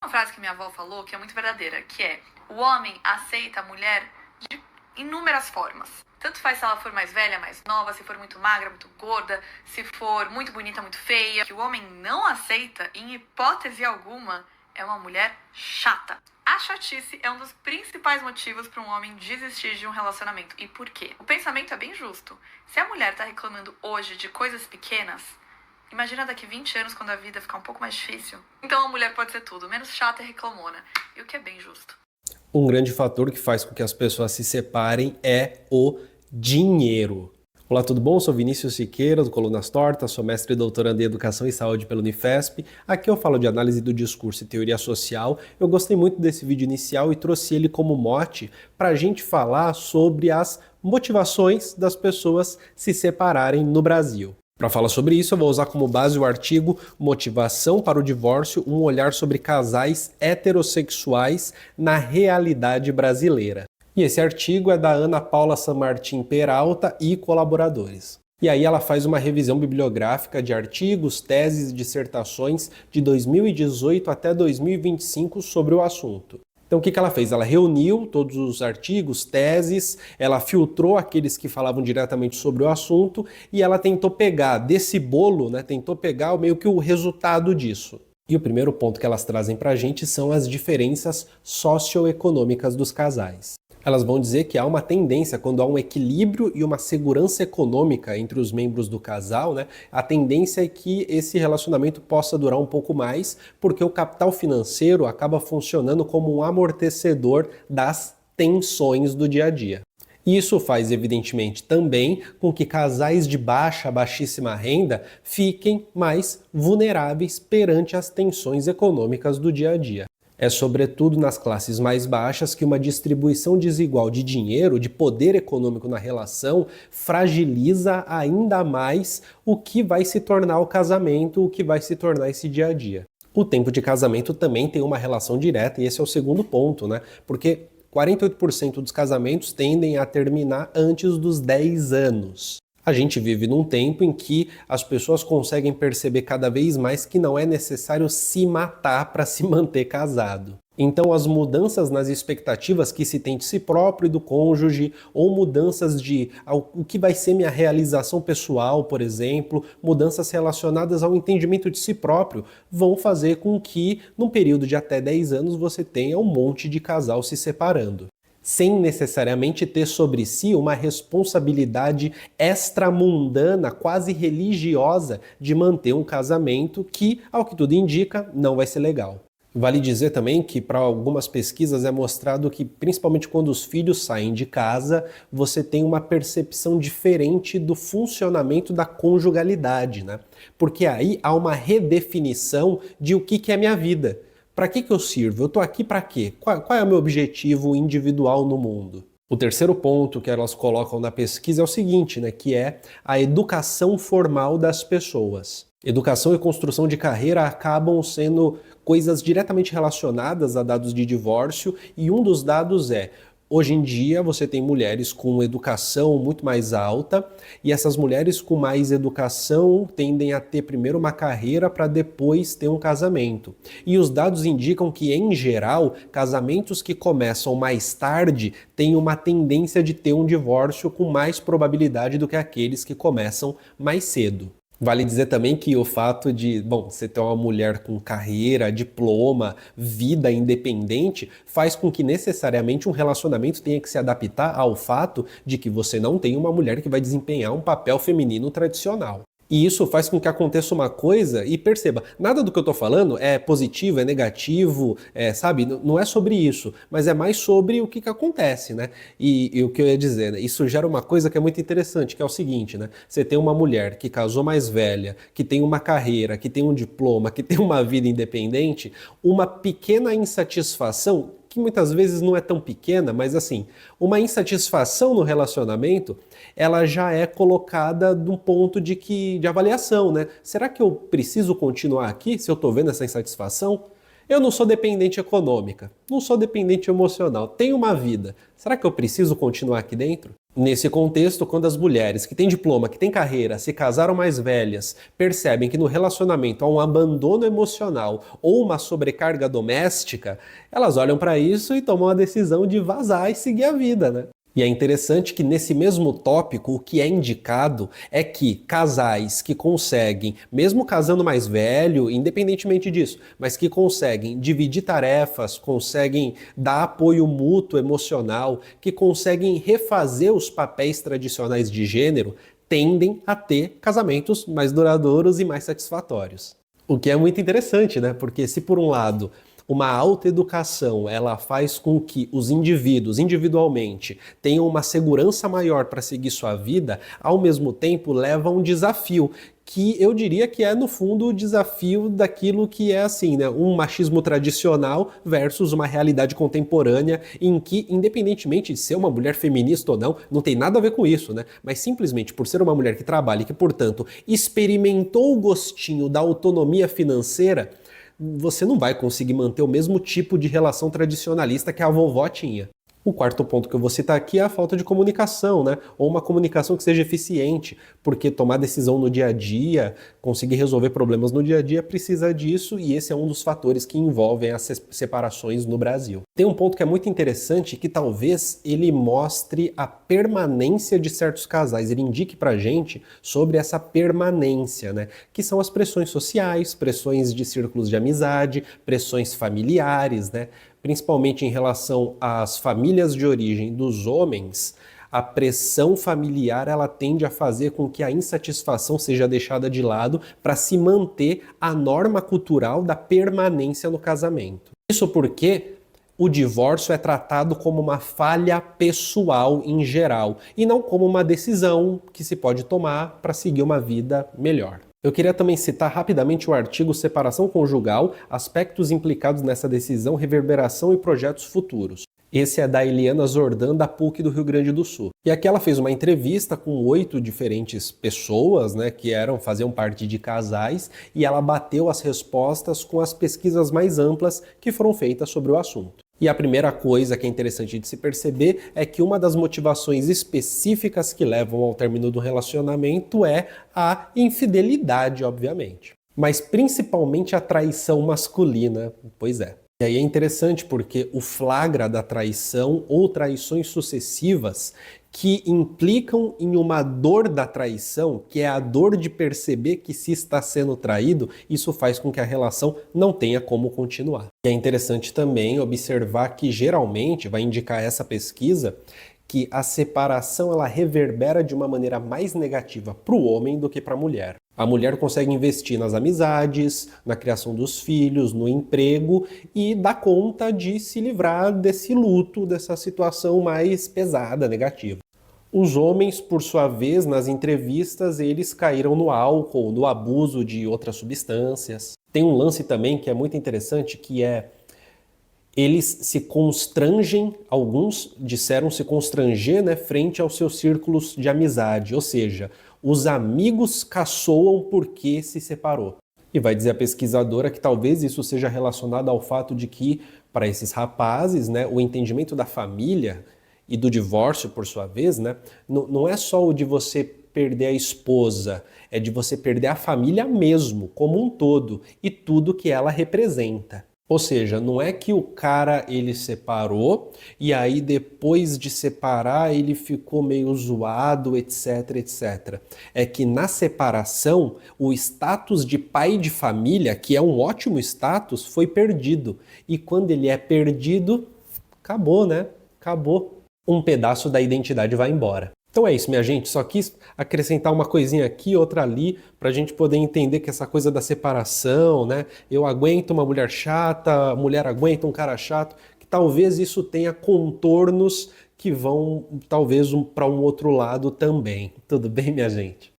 Uma frase que minha avó falou que é muito verdadeira, que é: o homem aceita a mulher de inúmeras formas. Tanto faz se ela for mais velha, mais nova, se for muito magra, muito gorda, se for muito bonita, muito feia. O que o homem não aceita, em hipótese alguma, é uma mulher chata. A chatice é um dos principais motivos para um homem desistir de um relacionamento. E por quê? O pensamento é bem justo. Se a mulher tá reclamando hoje de coisas pequenas, imagina daqui 20 anos, quando a vida ficar um pouco mais difícil. Então a mulher pode ser tudo, menos chata e reclamona. E o que é bem justo. Um grande fator que faz com que as pessoas se separem é o dinheiro. Olá, tudo bom? Eu sou Vinícius Siqueira, do Colunas Tortas, sou mestre e doutorando em Educação e Saúde pela Unifesp. Aqui eu falo de análise do discurso e teoria social. Eu gostei muito desse vídeo inicial e trouxe ele como mote para a gente falar sobre as motivações das pessoas se separarem no Brasil. Para falar sobre isso, eu vou usar como base o artigo Motivação para o Divórcio, um olhar sobre casais heterossexuais na realidade brasileira. E esse artigo é da Ana Paula Sanmartin Peralta e colaboradores. E aí ela faz uma revisão bibliográfica de artigos, teses e dissertações de 2018 até 2025 sobre o assunto. Então o que ela fez? Ela reuniu todos os artigos, teses, ela filtrou aqueles que falavam diretamente sobre o assunto e ela tentou pegar desse bolo, tentou pegar meio que o resultado disso. E o primeiro ponto que elas trazem para a gente são as diferenças socioeconômicas dos casais. Elas vão dizer que há uma tendência, quando há um equilíbrio e uma segurança econômica entre os membros do casal, a tendência é que esse relacionamento possa durar um pouco mais, porque o capital financeiro acaba funcionando como um amortecedor das tensões do dia a dia. Isso faz, evidentemente, também com que casais de baixíssima renda fiquem mais vulneráveis perante as tensões econômicas do dia a dia. É sobretudo nas classes mais baixas que uma distribuição desigual de dinheiro, de poder econômico na relação, fragiliza ainda mais o que vai se tornar o casamento, o que vai se tornar esse dia a dia. O tempo de casamento também tem uma relação direta, e esse é o segundo ponto, porque 48% dos casamentos tendem a terminar antes dos 10 anos. A gente vive num tempo em que as pessoas conseguem perceber cada vez mais que não é necessário se matar para se manter casado. Então as mudanças nas expectativas que se tem de si próprio e do cônjuge, ou mudanças de o que vai ser minha realização pessoal, por exemplo, mudanças relacionadas ao entendimento de si próprio, vão fazer com que, num período de até 10 anos, você tenha um monte de casal se separando, sem necessariamente ter sobre si uma responsabilidade extramundana, quase religiosa, de manter um casamento que, ao que tudo indica, não vai ser legal. Vale dizer também que para algumas pesquisas é mostrado que, principalmente quando os filhos saem de casa, você tem uma percepção diferente do funcionamento da conjugalidade, Porque aí há uma redefinição de o que é minha vida. Para que eu sirvo? Eu estou aqui para quê? Qual é o meu objetivo individual no mundo? O terceiro ponto que elas colocam na pesquisa é o seguinte, que é a educação formal das pessoas. Educação e construção de carreira acabam sendo coisas diretamente relacionadas a dados de divórcio, e um dos dados é: hoje em dia você tem mulheres com educação muito mais alta, e essas mulheres com mais educação tendem a ter primeiro uma carreira para depois ter um casamento. E os dados indicam que, em geral, casamentos que começam mais tarde têm uma tendência de ter um divórcio com mais probabilidade do que aqueles que começam mais cedo. Vale dizer também que o fato de, você ter uma mulher com carreira, diploma, vida independente, faz com que necessariamente um relacionamento tenha que se adaptar ao fato de que você não tem uma mulher que vai desempenhar um papel feminino tradicional. E isso faz com que aconteça uma coisa, e perceba, nada do que eu estou falando é positivo, é negativo, sabe? Não é sobre isso, mas é mais sobre o que acontece, E o que eu ia dizer, isso gera uma coisa que é muito interessante, que é o seguinte, Você tem uma mulher que casou mais velha, que tem uma carreira, que tem um diploma, que tem uma vida independente, uma pequena insatisfação, que muitas vezes não é tão pequena, mas assim, uma insatisfação no relacionamento, ela já é colocada num ponto de avaliação, Será que eu preciso continuar aqui se eu estou vendo essa insatisfação? Eu não sou dependente econômica, não sou dependente emocional, tenho uma vida. Será que eu preciso continuar aqui dentro? Nesse contexto, quando as mulheres que têm diploma, que têm carreira, se casaram mais velhas, percebem que no relacionamento há um abandono emocional ou uma sobrecarga doméstica, elas olham para isso e tomam a decisão de vazar e seguir a vida, né? E é interessante que nesse mesmo tópico o que é indicado é que casais que conseguem, mesmo casando mais velho, independentemente disso, mas que conseguem dividir tarefas, conseguem dar apoio mútuo emocional, que conseguem refazer os papéis tradicionais de gênero, tendem a ter casamentos mais duradouros e mais satisfatórios. O que é muito interessante, né? Porque se por um lado uma autoeducação, ela faz com que os indivíduos, individualmente, tenham uma segurança maior para seguir sua vida, ao mesmo tempo leva a um desafio, que eu diria que é, no fundo, o desafio daquilo que é assim, né? Um machismo tradicional versus uma realidade contemporânea em que, independentemente de ser uma mulher feminista ou não, não tem nada a ver com isso, né? Mas simplesmente por ser uma mulher que trabalha e que, portanto, experimentou o gostinho da autonomia financeira, você não vai conseguir manter o mesmo tipo de relação tradicionalista que a vovó tinha. O quarto ponto que eu vou citar aqui é a falta de comunicação, né? Ou uma comunicação que seja eficiente, porque tomar decisão no dia a dia, conseguir resolver problemas no dia a dia precisa disso, e esse é um dos fatores que envolvem as separações no Brasil. Tem um ponto que é muito interessante, que talvez ele mostre a permanência de certos casais, ele indique pra gente sobre essa permanência, né? Que são as pressões sociais, pressões de círculos de amizade, pressões familiares, né? Principalmente em relação às famílias de origem dos homens, a pressão familiar ela tende a fazer com que a insatisfação seja deixada de lado para se manter a norma cultural da permanência no casamento. Isso porque o divórcio é tratado como uma falha pessoal em geral e não como uma decisão que se pode tomar para seguir uma vida melhor. Eu queria também citar rapidamente o artigo Separação Conjugal, aspectos implicados nessa decisão, reverberação e projetos futuros. Esse é da Eliana Zordan, da PUC do Rio Grande do Sul. E aqui ela fez uma entrevista com 8 diferentes pessoas, né, que faziam parte de casais, e ela bateu as respostas com as pesquisas mais amplas que foram feitas sobre o assunto. E a primeira coisa que é interessante de se perceber é que uma das motivações específicas que levam ao término do relacionamento é a infidelidade, obviamente. Mas principalmente a traição masculina, pois é. E aí é interessante porque o flagra da traição ou traições sucessivas que implicam em uma dor da traição, que é a dor de perceber que se está sendo traído, isso faz com que a relação não tenha como continuar. E é interessante também observar que geralmente, vai indicar essa pesquisa, que a separação ela reverbera de uma maneira mais negativa para o homem do que para a mulher. A mulher consegue investir nas amizades, na criação dos filhos, no emprego e dá conta de se livrar desse luto, dessa situação mais pesada, negativa. Os homens, por sua vez, nas entrevistas, eles caíram no álcool, no abuso de outras substâncias. Tem um lance também que é muito interessante, que é eles se constrangem, alguns disseram se constranger, né, frente aos seus círculos de amizade, ou seja, os amigos caçoam porque se separou. E vai dizer a pesquisadora que talvez isso seja relacionado ao fato de que, para esses rapazes, né, o entendimento da família e do divórcio, por sua vez, né, não é só o de você perder a esposa, é de você perder a família mesmo, como um todo, e tudo que ela representa. Ou seja, não é que o cara ele separou e aí depois de separar ele ficou meio zoado, etc, etc. É que na separação o status de pai de família, que é um ótimo status, foi perdido. E quando ele é perdido, acabou, né? Acabou. Um pedaço da identidade vai embora. Então é isso, minha gente. Só quis acrescentar uma coisinha aqui, outra ali, para a gente poder entender que essa coisa da separação, né? Eu aguento uma mulher chata, a mulher aguenta um cara chato, que talvez isso tenha contornos que vão, talvez, para um outro lado também. Tudo bem, minha gente?